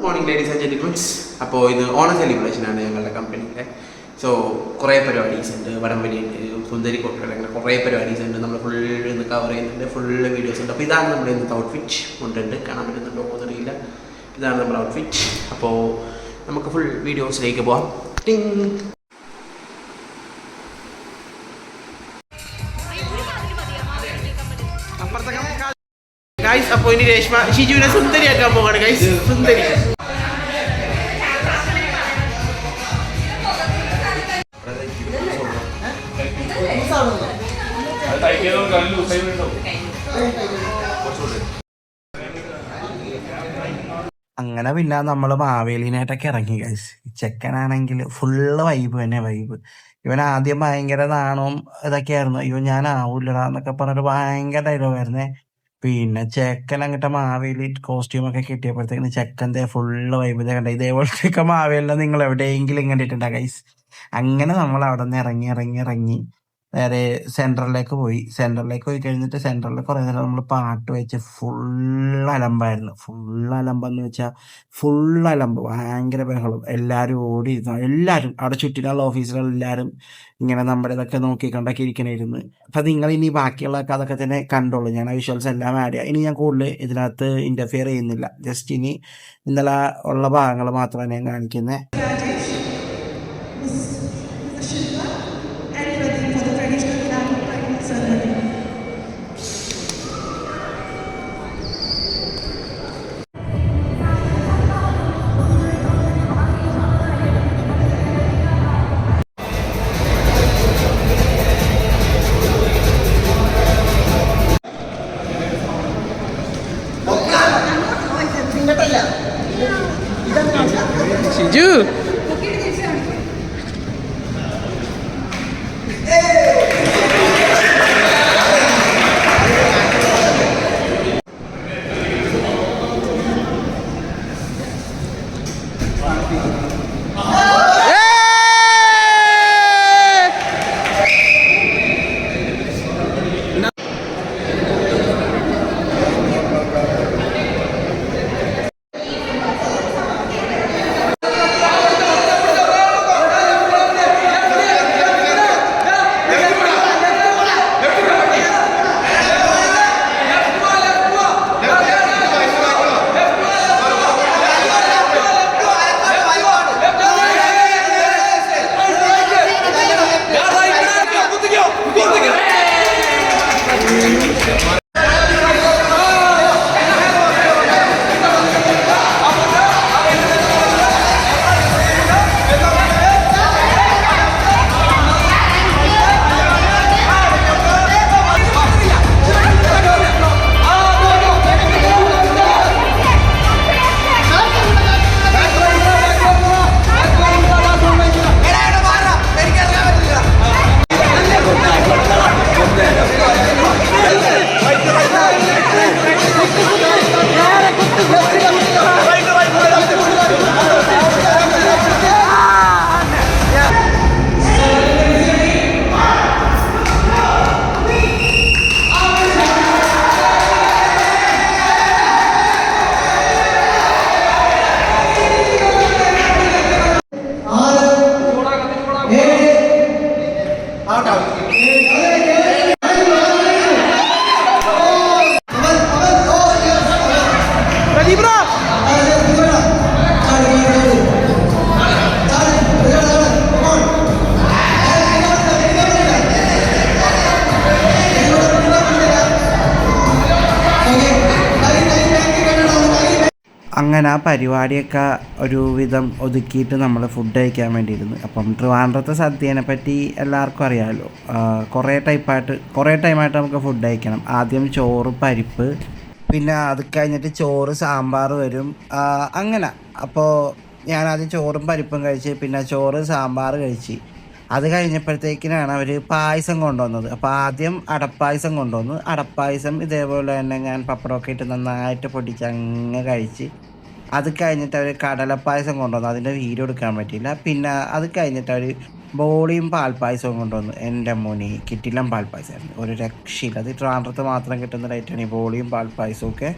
Morning ladies and gentlemen's. അപ്പോൾ ഇത് ഓണം സെലിബ്രേഷനാണ് ഞങ്ങളുടെ കമ്പനിയിലെ. സോ കുറേ പരിപാടീസ് ഉണ്ട്, വടംവലി ഉണ്ട്, സുന്ദരി കൊട്ടുകൾ, അങ്ങനെ കുറേ പരിപാടീസ് ഉണ്ട്. നമ്മൾ ഫുൾ ഇന്ന് കവർ ചെയ്യുന്നുണ്ട്, ഫുള്ള് വീഡിയോസ് ഉണ്ട്. അപ്പോൾ ഇതാണ് നമ്മുടെ ഇന്നത്തെ ഔട്ട്ഫിറ്റ്. ഉണ്ട് കാണാൻ പറ്റുന്നുണ്ടോ എന്നറിയില്ല. ഇതാണ് നമ്മുടെ ഔട്ട്ഫിറ്റ്. അപ്പോൾ നമുക്ക് ഫുൾ വീഡിയോസിലേക്ക് പോകാം. ടിങ്. ഗൈസ്, അപ്പോൾ ഇനി രേഷ്മ ഷിജുവിനെ സുന്ദരിയാക്കാൻ പോവാണ്. ഗൈസ്, സുന്ദരി. അങ്ങനെ പിന്നെ നമ്മൾ മാവേലിനായിട്ടൊക്കെ ഇറങ്ങി ഗൈസ്. ചെക്കനാണെങ്കിൽ ഫുള്ള് വൈബ് തന്നെ, വൈബ്. ഇവൻ ആദ്യം ഭയങ്കര നാണവും ഇതൊക്കെയായിരുന്നു. അയ്യോ ഞാൻ ആവൂലടാ എന്നൊക്കെ പറഞ്ഞിട്ട് ഭയങ്കര ഡയലോഗായിരുന്നേ. പിന്നെ ചെക്കൻ അങ്ങോട്ട് മാവേലി കോസ്റ്റ്യൂമൊക്കെ കിട്ടിയപ്പോഴത്തേക്കിന് ചെക്കൻ്റെ ഫുള്ള് വൈബ് കണ്ട. ഇതേപോലത്തെയൊക്കെ മാവേലിനെ നിങ്ങൾ എവിടെയെങ്കിലും കണ്ടിട്ടുണ്ടോ ഗൈസ്? അങ്ങനെ നമ്മൾ അവിടെ നിന്ന് ഇറങ്ങി നേരെ സെൻട്രലിലേക്ക് പോയി കഴിഞ്ഞിട്ട് സെൻട്രലിൽ കുറേ നേരം നമ്മൾ പാട്ട് വെച്ച് ഫുൾ അലമ്പായിരുന്നു. ഫുൾ അലമ്പെന്ന് വെച്ചാൽ ഫുൾ അലമ്പ്, ഭയങ്കര ബഹളം. എല്ലാവരും ഓടിയിരുന്നു, എല്ലാവരും അവിടെ ചുറ്റിനുള്ള ഓഫീസിലെല്ലാവരും ഇങ്ങനെ നമ്മുടെ ഇതൊക്കെ നോക്കിക്കൊണ്ടൊക്കെ ഇരിക്കണമായിരുന്നു. അപ്പം നിങ്ങൾ ഇനി ബാക്കിയുള്ളതൊക്കെ അതൊക്കെ തന്നെ കണ്ടോളൂ. ഞാൻ ആ വിഷ്വൽസ് എല്ലാം ആഡ് ചെയ്യാം. ഇനി ഞാൻ കൂടുതൽ ഇതിനകത്ത് ഇൻ്റർഫിയർ ചെയ്യുന്നില്ല. ജസ്റ്റ് ഇനി ഇന്നലെ ഉള്ള ഭാഗങ്ങൾ മാത്രമാണ് ഞാൻ കാണിക്കുന്നത്. ഷിജു അങ്ങനെ ആ പരിപാടിയൊക്കെ ഒരുവിധം ഒതുക്കിയിട്ട് നമ്മൾ ഫുഡ് കഴിക്കാൻ വേണ്ടിയിരുന്നു. അപ്പം ട്രിവാൻഡ്രത്തെ സദ്യനെ പറ്റി എല്ലാവർക്കും അറിയാമല്ലോ. കുറേ ടൈമായിട്ട് നമുക്ക് ഫുഡ് കഴിക്കണം. ആദ്യം ചോറ്, പരിപ്പ്, പിന്നെ അത് കഴിഞ്ഞിട്ട് ചോറ്, സാമ്പാർ വരും. അങ്ങനെ അപ്പോൾ ഞാനാദ്യം ചോറും പരിപ്പും കഴിച്ച്, പിന്നെ ചോറ് സാമ്പാർ കഴിച്ച്. അത് കഴിഞ്ഞപ്പോഴത്തേക്കിനാണ് അവർ പായസം കൊണ്ടുവന്നത്. അപ്പോൾ ആദ്യം അടപ്പായസം കൊണ്ടുവന്നു. അടപ്പായസം ഇതേപോലെ തന്നെ ഞാൻ പപ്പടമൊക്കെ ഇട്ട് നന്നായിട്ട് പൊടിച്ച് അങ്ങ് കഴിച്ച്. അത് കഴിഞ്ഞിട്ട് അവർ കടലപ്പായസം കൊണ്ടുവന്നു. അതിൻ്റെ വീഡിയോ എടുക്കാൻ പറ്റിയില്ല. പിന്നെ അത് കഴിഞ്ഞിട്ട് അവർ ബോളിയും പാൽപ്പായസവും കൊണ്ടുവന്നു. എൻ്റെ മോനി കിട്ടില്ല, പാൽപ്പായസമായിരുന്നു ഒരു രക്ഷയില്ല. അത് ട്രിവാൻഡ്രത്ത് മാത്രം കിട്ടുന്ന റേറ്റാണ് ഈ ബോളിയും പാൽപ്പായസവും ഒക്കെ.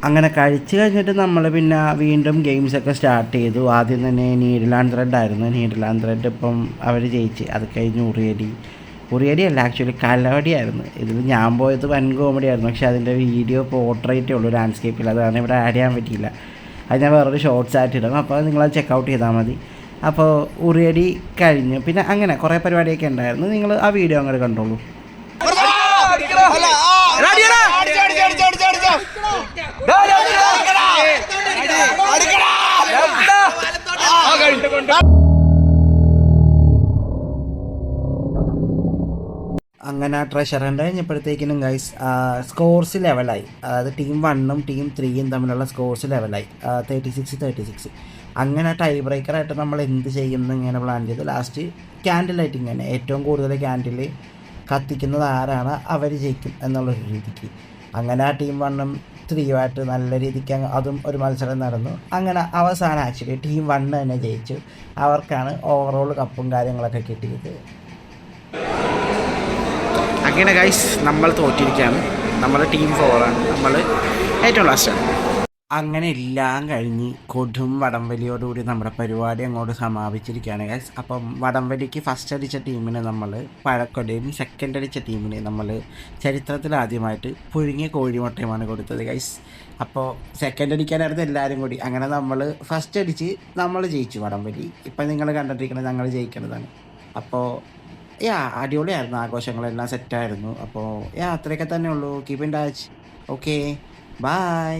അങ്ങനെ കഴിച്ച് കഴിഞ്ഞിട്ട് നമ്മൾ പിന്നെ വീണ്ടും ഗെയിംസൊക്കെ സ്റ്റാർട്ട് ചെയ്തു. ആദ്യം തന്നെ നീഡിൽ ആൻഡ് ത്രെഡ് ആയിരുന്നു. നീഡിൽ ആൻഡ് ത്രെഡ് ഇപ്പം അവർ ജയിച്ച്. അത് കഴിഞ്ഞ് ഉറിയടി അല്ല, ആക്ച്വലി കലവടിയായിരുന്നു. ഇതിൽ ഞാൻ പോയത് വൻ കോമഡി ആയിരുന്നു. പക്ഷേ അതിൻ്റെ വീഡിയോ പോർട്രേറ്റേ ഉള്ളൂ ലാൻഡ്സ്കേപ്പിൽ. അതാണ് ഇവിടെ ആഡ് ചെയ്യാൻ പറ്റിയില്ല. അത് ഞാൻ വേറൊരു ഷോർട്സ് ആയിട്ട് ഇടും. അപ്പോൾ നിങ്ങളത് ചെക്കൗട്ട് ചെയ്താൽ മതി. അപ്പോൾ ഉറിയടി കഴിഞ്ഞു. പിന്നെ അങ്ങനെ കുറേ പരിപാടിയൊക്കെ ഉണ്ടായിരുന്നു. നിങ്ങൾ ആ വീഡിയോ അങ്ങോട്ട് കണ്ടോളൂ. അങ്ങനെ ട്രഷർ ഹണ്ട് കഴിഞ്ഞപ്പോഴത്തേക്കിനും ഗൈസ് സ്കോർസ് ലെവലായി. അതായത് ടീം 1ഉം ടീം 3യും തമ്മിലുള്ള സ്കോർസ് ലെവലായി 36-36. അങ്ങനെ ടൈ ബ്രേക്കറായിട്ട് നമ്മൾ എന്ത് ചെയ്യുമെന്ന് ഇങ്ങനെ പ്ലാൻ ചെയ്ത് ലാസ്റ്റ് ക്യാൻഡിൽ ലൈറ്റിങ് തന്നെ, ഏറ്റവും കൂടുതൽ ക്യാൻഡിൽ കത്തിക്കുന്നത് ആരാണ് അവർ ജയിക്കും എന്നുള്ളൊരു രീതിക്ക്. അങ്ങനെ ആ ടീം 1ഉം 3യുമായിട്ട് നല്ല രീതിക്ക് അതും ഒരു മത്സരം നടന്നു. അങ്ങനെ അവസാനം ആക്ച്വലി ടീം 1 തന്നെ ജയിച്ചു. അവർക്കാണ് ഓവറോൾ കപ്പും കാര്യങ്ങളൊക്കെ കിട്ടിയത്. അങ്ങനെ ഗൈസ് നമ്മൾ തോറ്റിരിക്കുകയാണ്. നമ്മൾ ടീം 4ആണ്, നമ്മൾ ഏറ്റവും ലാസ്റ്റാണ്. അങ്ങനെ എല്ലാം കഴിഞ്ഞ് കൊടും വടംവലിയോടുകൂടി നമ്മുടെ പരിപാടി അങ്ങോട്ട് സമാപിച്ചിരിക്കുകയാണ് ഗൈസ്. അപ്പം വടംവലിക്ക് ഫസ്റ്റ് അടിച്ച ടീമിന് നമ്മൾ പഴക്കൊലയും, സെക്കൻഡ് അടിച്ച ടീമിന് നമ്മൾ ചരിത്രത്തിൽ ആദ്യമായിട്ട് പുഴുങ്ങിയ കോഴിമുട്ടയുമാണ് കൊടുത്തത് ഗൈസ്. അപ്പോൾ സെക്കൻഡ് അടിക്കാനായിരുന്നു എല്ലാവരും കൂടി. അങ്ങനെ നമ്മൾ ഫസ്റ്റ് അടിച്ച് നമ്മൾ ജയിച്ചു വടംവലി. ഇപ്പം നിങ്ങൾ കണ്ടിട്ടിരിക്കുന്നത് ഞങ്ങൾ ജയിക്കുന്നതാണ്. അപ്പോൾ അടിപൊളിയായിരുന്നു, ആഘോഷങ്ങളെല്ലാം സെറ്റായിരുന്നു. അപ്പോൾ അത്രയൊക്കെ തന്നെ ഉള്ളൂ. Keep in touch. Okay, by.